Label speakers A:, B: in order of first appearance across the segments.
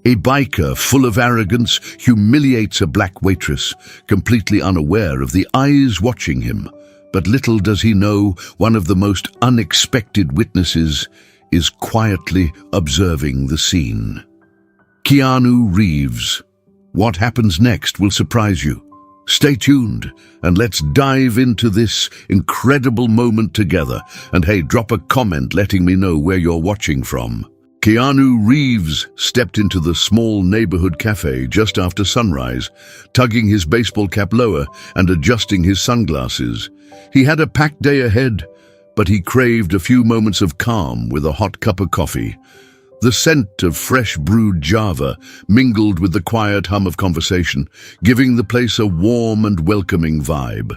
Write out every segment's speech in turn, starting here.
A: A biker full of arrogance humiliates a black waitress, completely unaware of the eyes watching him. But little does he know, one of the most unexpected witnesses is quietly observing the scene. Keanu Reeves. What happens next will surprise you. Stay tuned and let's dive into this incredible moment together. And hey, drop a comment letting me know where you're watching from. Keanu Reeves stepped into the small neighborhood cafe just after sunrise, tugging his baseball cap lower and adjusting his sunglasses. He had a packed day ahead, but he craved a few moments of calm with a hot cup of coffee. The scent of fresh brewed Java mingled with the quiet hum of conversation, giving the place a warm and welcoming vibe.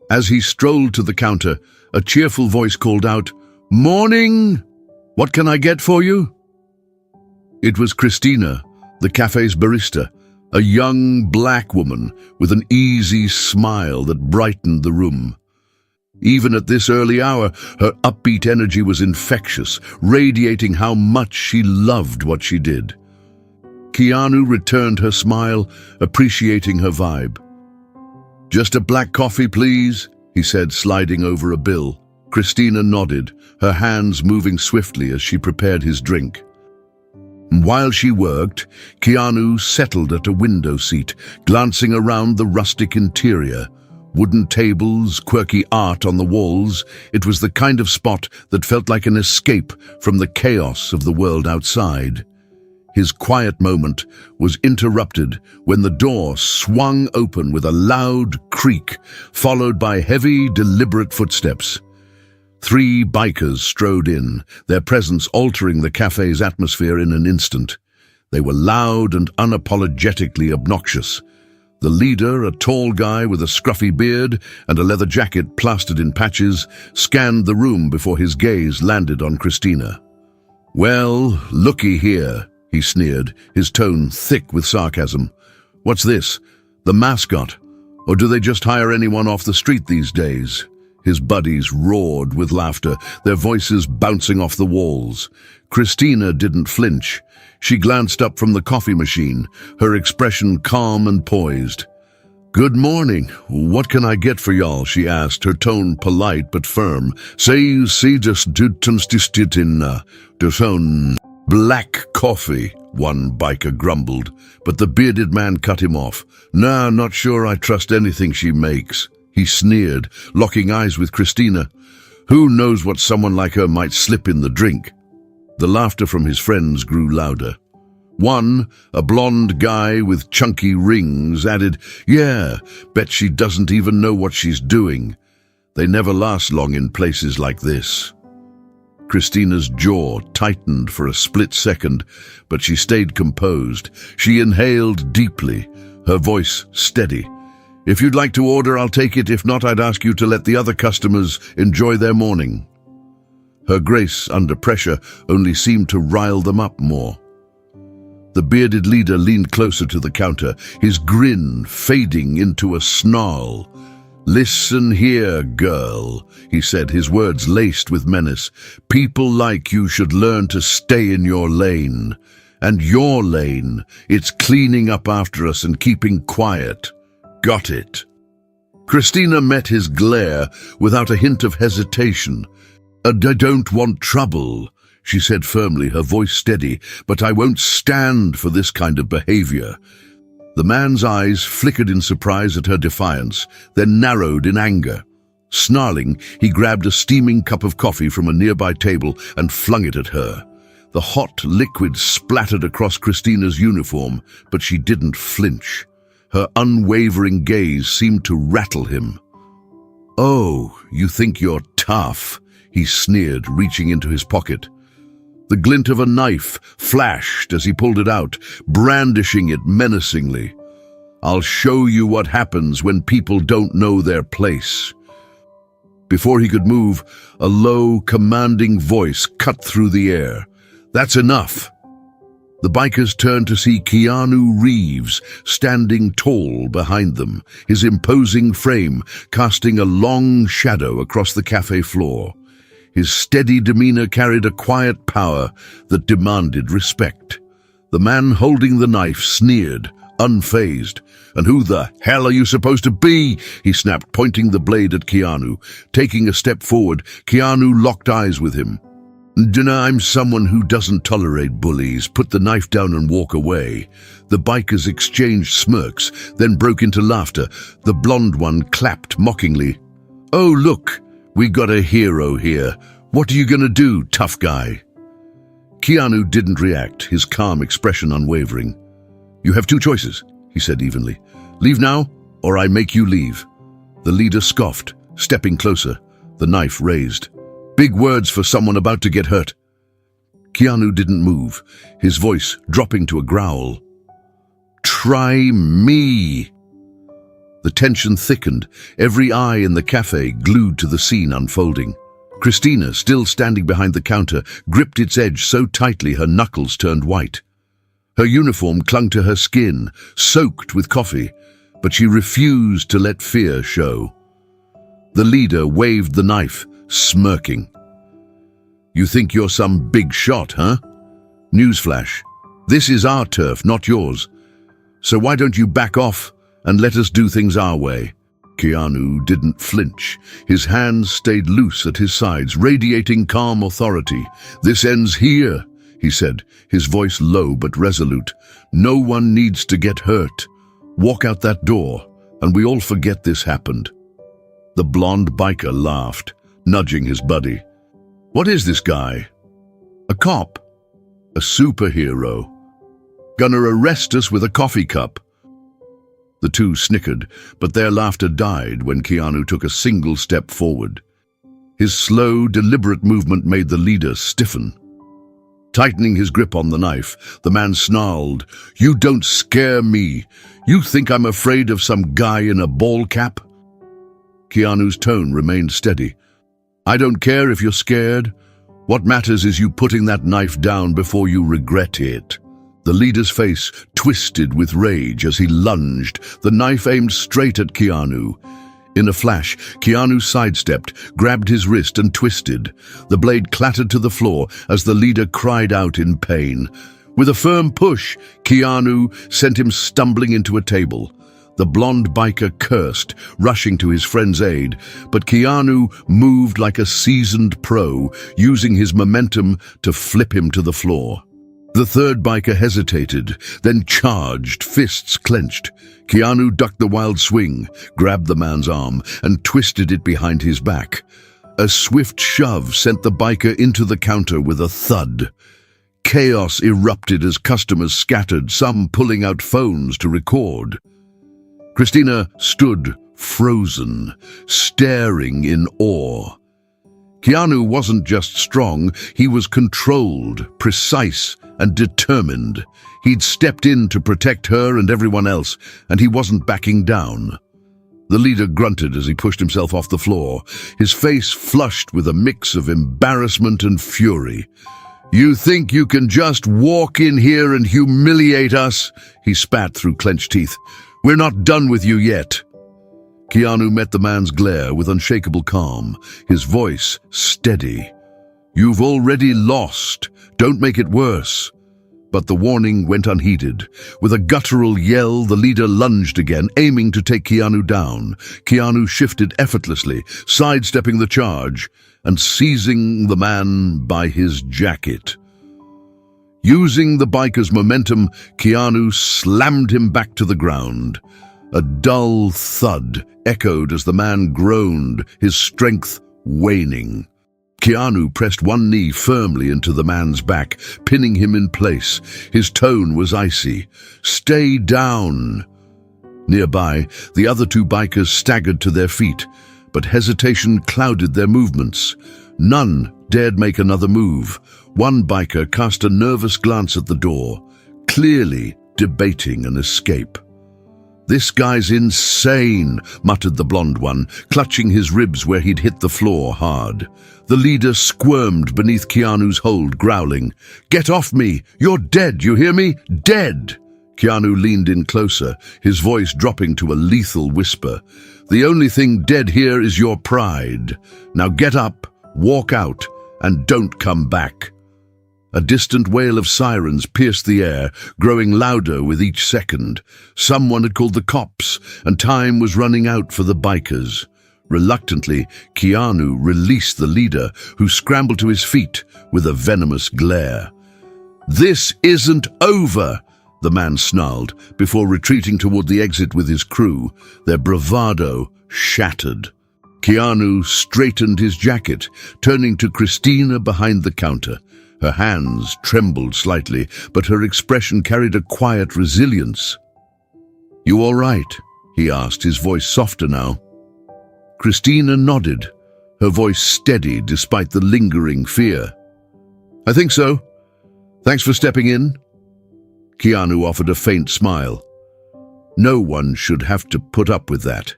A: As he strolled to the counter, a cheerful voice called out, "Morning! What can I get for you?" It was Christina, the cafe's barista, a young black woman with an easy smile that brightened the room. Even at this early hour, her upbeat energy was infectious, radiating how much she loved what she did. Keanu returned her smile, appreciating her vibe. "Just a black coffee, please," he said, sliding over a bill. Christina nodded, her hands moving swiftly as she prepared his drink. While she worked, Keanu settled at a window seat, glancing around the rustic interior. Wooden tables, quirky art on the walls. It was the kind of spot that felt like an escape from the chaos of the world outside. His quiet moment was interrupted when the door swung open with a loud creak, followed by heavy, deliberate footsteps. 3 bikers strode in, their presence altering the cafe's atmosphere in an instant. They were loud and unapologetically obnoxious. The leader, a tall guy with a scruffy beard and a leather jacket plastered in patches, scanned the room before his gaze landed on Christina. "Well, looky here," he sneered, his tone thick with sarcasm. "What's this? The mascot? Or do they just hire anyone off the street these days?" His buddies roared with laughter, their voices bouncing off the walls. Christina didn't flinch. She glanced up from the coffee machine, her expression calm and poised. "Good morning. What can I get for y'all?" she asked, her tone polite but firm. "Say you see just black coffee," one biker grumbled, but the bearded man cut him off. "Nah, not sure I trust anything she makes." He sneered, locking eyes with Christina. "Who knows what someone like her might slip in the drink?" The laughter from his friends grew louder. One, a blonde guy with chunky rings, added, "Yeah, bet she doesn't even know what she's doing. They never last long in places like this." Christina's jaw tightened for a split second, but she stayed composed. She inhaled deeply, her voice steady. "If you'd like to order, I'll take it. If not, I'd ask you to let the other customers enjoy their morning." Her grace under pressure only seemed to rile them up more. The bearded leader leaned closer to the counter, his grin fading into a snarl. "Listen here, girl," he said, his words laced with menace. "People like you should learn to stay in your lane. And your lane, it's cleaning up after us and keeping quiet. Got it?" Christina met his glare without a hint of hesitation. "I don't want trouble," she said firmly, her voice steady, "but I won't stand for this kind of behavior." The man's eyes flickered in surprise at her defiance, then narrowed in anger. Snarling, he grabbed a steaming cup of coffee from a nearby table and flung it at her. The hot liquid splattered across Christina's uniform, but she didn't flinch. Her unwavering gaze seemed to rattle him. "Oh, you think you're tough," he sneered, reaching into his pocket. The glint of a knife flashed as he pulled it out, brandishing it menacingly. "I'll show you what happens when people don't know their place." Before he could move, a low, commanding voice cut through the air. "That's enough." The bikers turned to see Keanu Reeves standing tall behind them, his imposing frame casting a long shadow across the cafe floor. His steady demeanor carried a quiet power that demanded respect. The man holding the knife sneered, unfazed. "And who the hell are you supposed to be?" he snapped, pointing the blade at Keanu. Taking a step forward, Keanu locked eyes with him. "Dinner, I'm someone who doesn't tolerate bullies. Put the knife down and walk away." The bikers exchanged smirks, then broke into laughter. The blonde one clapped mockingly. "Oh, look, we got a hero here. What are you gonna do, tough guy?" Keanu didn't react, his calm expression unwavering. "You have two choices," he said evenly. "Leave now, or I make you leave." The leader scoffed, stepping closer, the knife raised. Big words for someone about to get hurt. Keanu didn't move, his voice dropping to a growl. "Try me!" The tension thickened, every eye in the cafe glued to the scene unfolding. Christina, still standing behind the counter, gripped its edge so tightly her knuckles turned white. Her uniform clung to her skin, soaked with coffee, but she refused to let fear show. The leader waved the knife, smirking. "You think you're some big shot, huh? Newsflash, this is our turf, not yours. So why don't you back off and let us do things our way?" Keanu didn't flinch. His hands stayed loose at his sides, radiating calm authority. "This ends here," he said, his voice low but resolute. "No one needs to get hurt. Walk out that door, and we all forget this happened." The blonde biker laughed, nudging his buddy. "What is this guy? A cop? A superhero? Gonna arrest us with a coffee cup?" The two snickered, but their laughter died when Keanu took a single step forward. His slow, deliberate movement made the leader stiffen. Tightening his grip on the knife, the man snarled, "You don't scare me. You think I'm afraid of some guy in a ball cap?" Keanu's tone remained steady. "I don't care if you're scared. What matters is you putting that knife down before you regret it." The leader's face twisted with rage as he lunged, the knife aimed straight at Keanu. In a flash, Keanu sidestepped, grabbed his wrist and twisted. The blade clattered to the floor as the leader cried out in pain. With a firm push, Keanu sent him stumbling into a table. The blonde biker cursed, rushing to his friend's aid, but Keanu moved like a seasoned pro, using his momentum to flip him to the floor. The third biker hesitated, then charged, fists clenched. Keanu ducked the wild swing, grabbed the man's arm, and twisted it behind his back. A swift shove sent the biker into the counter with a thud. Chaos erupted as customers scattered, some pulling out phones to record. Christina stood frozen, staring in awe. Keanu wasn't just strong, he was controlled, precise, and determined. He'd stepped in to protect her and everyone else, and he wasn't backing down. The leader grunted as he pushed himself off the floor, his face flushed with a mix of embarrassment and fury. "You think you can just walk in here and humiliate us?" he spat through clenched teeth. "We're not done with you yet." Keanu met the man's glare with unshakable calm, his voice steady. "You've already lost. Don't make it worse." But the warning went unheeded. With a guttural yell, the leader lunged again, aiming to take Keanu down. Keanu shifted effortlessly, sidestepping the charge and seizing the man by his jacket. Using the biker's momentum, Keanu slammed him back to the ground. A dull thud echoed as the man groaned, his strength waning. Keanu pressed one knee firmly into the man's back, pinning him in place. His tone was icy. "Stay down." Nearby, the other two bikers staggered to their feet, but hesitation clouded their movements. None dared make another move. One biker cast a nervous glance at the door, clearly debating an escape. "This guy's insane," muttered the blonde one, clutching his ribs where he'd hit the floor hard. The leader squirmed beneath Keanu's hold, growling, "Get off me! You're dead, you hear me? Dead!" Keanu leaned in closer, his voice dropping to a lethal whisper. "The only thing dead here is your pride. Now get up, walk out, and don't come back." A distant wail of sirens pierced the air, growing louder with each second. Someone had called the cops, and time was running out for the bikers. Reluctantly, Keanu released the leader, who scrambled to his feet with a venomous glare. "This isn't over," the man snarled, before retreating toward the exit with his crew, their bravado shattered. Keanu straightened his jacket, turning to Christina behind the counter. Her hands trembled slightly, but her expression carried a quiet resilience. "You all right?" he asked, his voice softer now. Christina nodded, her voice steady despite the lingering fear. "I think so. Thanks for stepping in." Keanu offered a faint smile. "No one should have to put up with that.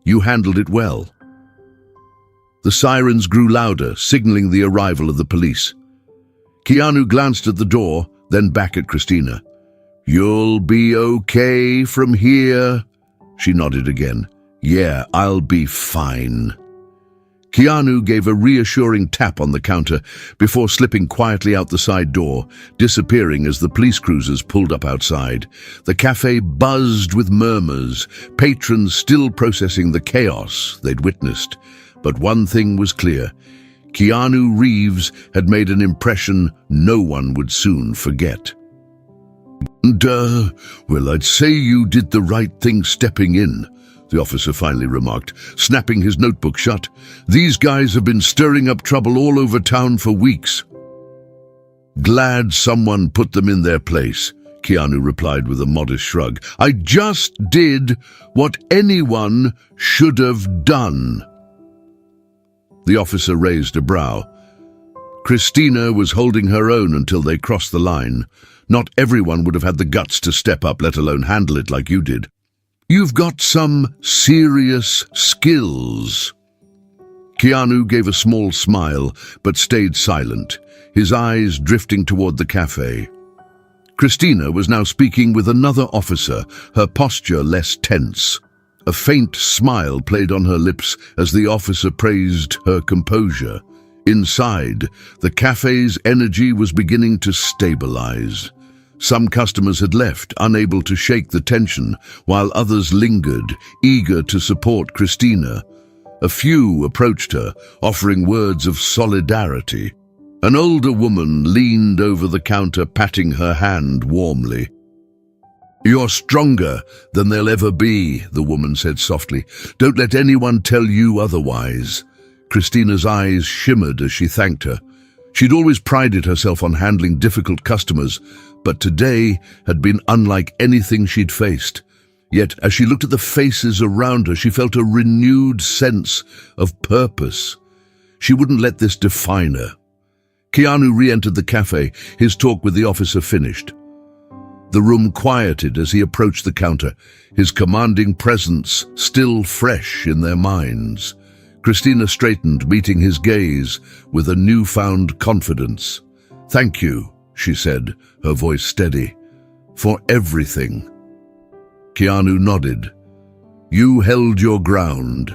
A: You handled it well." The sirens grew louder, signaling the arrival of the police. Keanu glanced at the door, then back at Christina. "You'll be okay from here?" She nodded again. "Yeah, I'll be fine." Keanu gave a reassuring tap on the counter before slipping quietly out the side door, disappearing as the police cruisers pulled up outside. The cafe buzzed with murmurs, patrons still processing the chaos they'd witnessed. But one thing was clear. Keanu Reeves had made an impression no one would soon forget. Well, I'd say you did the right thing stepping in," the officer finally remarked, snapping his notebook shut. "These guys have been stirring up trouble all over town for weeks." "Glad someone put them in their place," Keanu replied with a modest shrug. "I just did what anyone should have done." The officer raised a brow. Christina was holding her own until they crossed the line. Not everyone would have had the guts to step up, let alone handle it like you did. "You've got some serious skills." Keanu gave a small smile, but stayed silent, his eyes drifting toward the cafe. Christina was now speaking with another officer, her posture less tense. A faint smile played on her lips as the officer praised her composure. Inside, the cafe's energy was beginning to stabilize. Some customers had left, unable to shake the tension, while others lingered, eager to support Christina. A few approached her, offering words of solidarity. An older woman leaned over the counter, patting her hand warmly. "You're stronger than they'll ever be," the woman said softly. "Don't let anyone tell you otherwise." Christina's eyes shimmered as she thanked her. She'd always prided herself on handling difficult customers, but today had been unlike anything she'd faced. Yet, as she looked at the faces around her, she felt a renewed sense of purpose. She wouldn't let this define her. Keanu re-entered the cafe, his talk with the officer finished. The room quieted as he approached the counter, his commanding presence still fresh in their minds. Christina straightened, meeting his gaze with a newfound confidence. "Thank you," she said, her voice steady, "for everything." Keanu nodded. "You held your ground.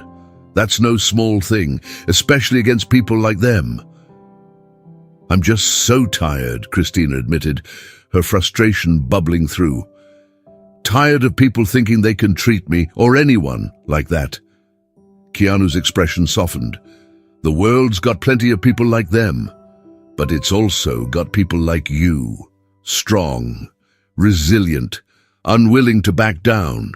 A: That's no small thing, especially against people like them." "I'm just so tired," Christina admitted, her frustration bubbling through. "Tired of people thinking they can treat me, or anyone, like that." Keanu's expression softened. "The world's got plenty of people like them, but it's also got people like you. Strong, resilient, unwilling to back down.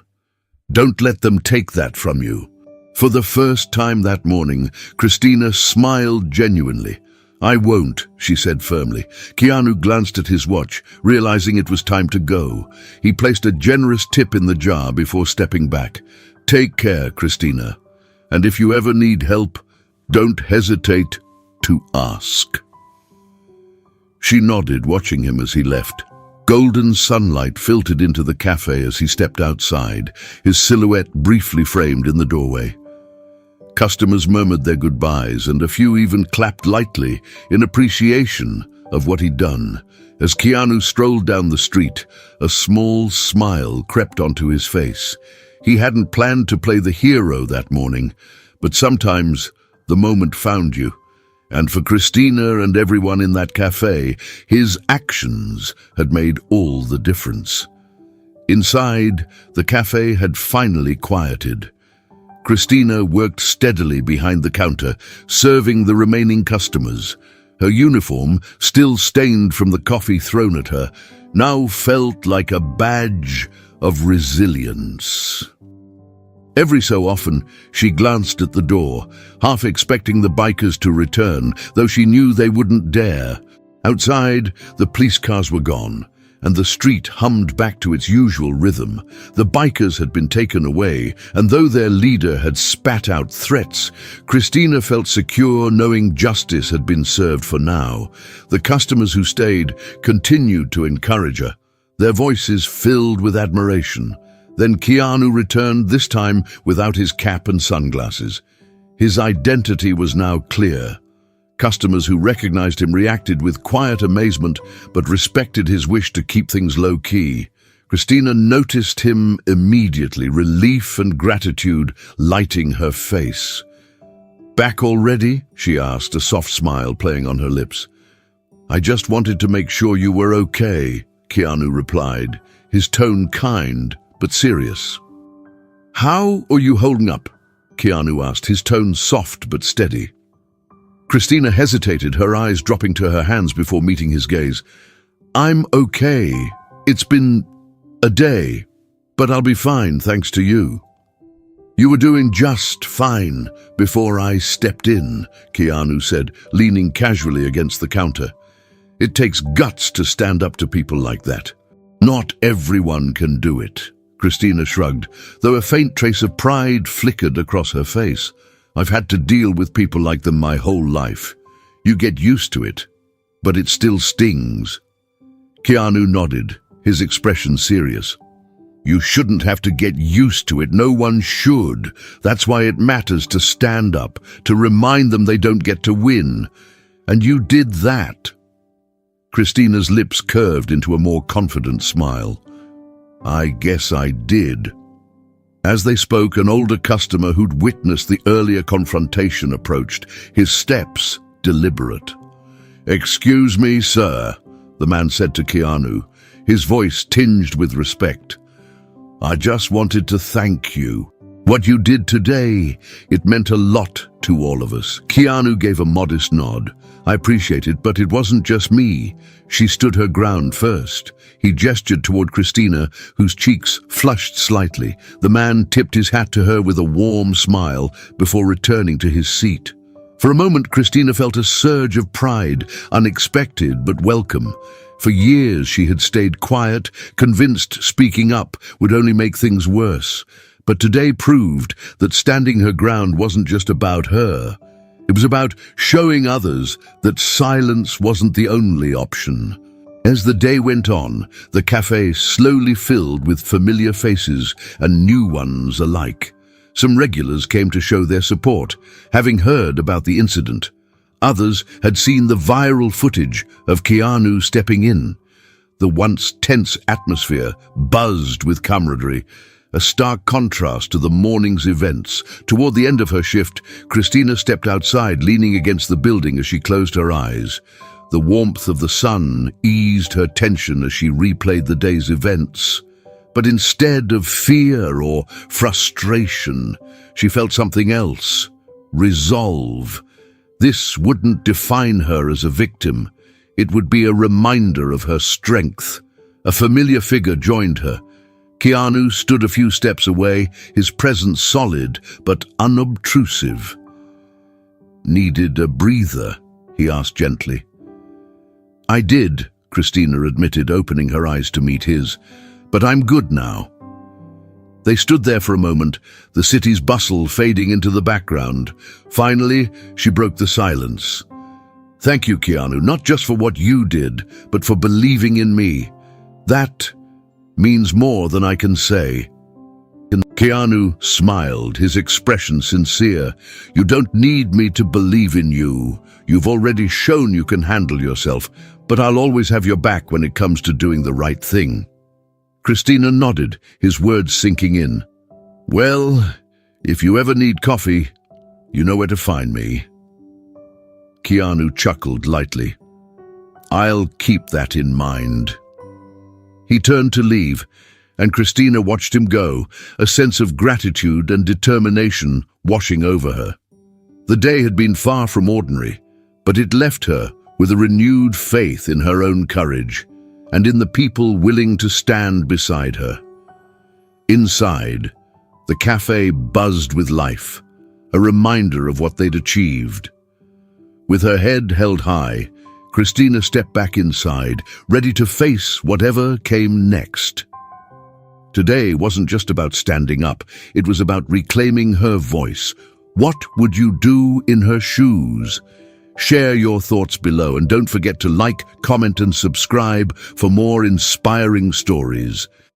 A: Don't let them take that from you." For the first time that morning, Christina smiled genuinely. "I won't," she said firmly. Keanu glanced at his watch, realizing it was time to go. He placed a generous tip in the jar before stepping back. "Take care, Christina. And if you ever need help, don't hesitate to ask." She nodded, watching him as he left. Golden sunlight filtered into the cafe as he stepped outside, his silhouette briefly framed in the doorway. Customers murmured their goodbyes, and a few even clapped lightly in appreciation of what he'd done. As Keanu strolled down the street, a small smile crept onto his face. He hadn't planned to play the hero that morning, but sometimes the moment found you. And for Christina and everyone in that cafe, his actions had made all the difference. Inside, the cafe had finally quieted. Christina worked steadily behind the counter, serving the remaining customers. Her uniform, still stained from the coffee thrown at her, now felt like a badge of resilience. Every so often, she glanced at the door, half expecting the bikers to return, though she knew they wouldn't dare. Outside, the police cars were gone, and the street hummed back to its usual rhythm. The bikers had been taken away, and though their leader had spat out threats, Christina felt secure knowing justice had been served for now. The customers who stayed continued to encourage her, their voices filled with admiration. Then Keanu returned, this time without his cap and sunglasses. His identity was now clear. Customers who recognized him reacted with quiet amazement, but respected his wish to keep things low-key. Christina noticed him immediately, relief and gratitude lighting her face. "Back already?" she asked, a soft smile playing on her lips. "I just wanted to make sure you were okay," Keanu replied, his tone kind but serious. "How are you holding up?" Keanu asked, his tone soft but steady. Christina hesitated, her eyes dropping to her hands before meeting his gaze. "I'm okay. It's been a day, but I'll be fine thanks to you." "You were doing just fine before I stepped in," Keanu said, leaning casually against the counter. "It takes guts to stand up to people like that. Not everyone can do it." Christina shrugged, though a faint trace of pride flickered across her face. "I've had to deal with people like them my whole life. You get used to it, but it still stings." Keanu nodded, his expression serious. "You shouldn't have to get used to it. No one should. That's why it matters to stand up, to remind them they don't get to win. And you did that." Christina's lips curved into a more confident smile. "I guess I did." As they spoke, an older customer who'd witnessed the earlier confrontation approached, his steps deliberate. "Excuse me, sir," the man said to Keanu, his voice tinged with respect. "I just wanted to thank you. What you did today, it meant a lot to all of us." Keanu gave a modest nod. "I appreciate it, but it wasn't just me." She stood her ground first. He gestured toward Christina, whose cheeks flushed slightly. The man tipped his hat to her with a warm smile before returning to his seat. For a moment, Christina felt a surge of pride, unexpected but welcome. For years she had stayed quiet, convinced speaking up would only make things worse. But today proved that standing her ground wasn't just about her. It was about showing others that silence wasn't the only option. As the day went on, the cafe slowly filled with familiar faces and new ones alike. Some regulars came to show their support, having heard about the incident. Others had seen the viral footage of Keanu stepping in. The once tense atmosphere buzzed with camaraderie, a stark contrast to the morning's events. Toward the end of her shift, Christina stepped outside, leaning against the building as she closed her eyes. The warmth of the sun eased her tension as she replayed the day's events. But instead of fear or frustration, she felt something else: resolve. This wouldn't define her as a victim. It would be a reminder of her strength. A familiar figure joined her. Keanu stood a few steps away, his presence solid but unobtrusive. "Needed a breather?" he asked gently. "I did," Christina admitted, opening her eyes to meet his. "But I'm good now." They stood there for a moment, the city's bustle fading into the background. Finally, she broke the silence. "Thank you, Keanu, not just for what you did, but for believing in me. That means more than I can say." Keanu smiled, his expression sincere. "You don't need me to believe in you. You've already shown you can handle yourself, but I'll always have your back when it comes to doing the right thing." Christina nodded, his words sinking in. "Well, if you ever need coffee, you know where to find me." Keanu chuckled lightly. "I'll keep that in mind." He turned to leave, and Christina watched him go, a sense of gratitude and determination washing over her. The day had been far from ordinary, but it left her with a renewed faith in her own courage and in the people willing to stand beside her. Inside, the cafe buzzed with life, a reminder of what they'd achieved. With her head held high, Christina stepped back inside, ready to face whatever came next. Today wasn't just about standing up, it was about reclaiming her voice. What would you do in her shoes? Share your thoughts below, and don't forget to like, comment and subscribe for more inspiring stories.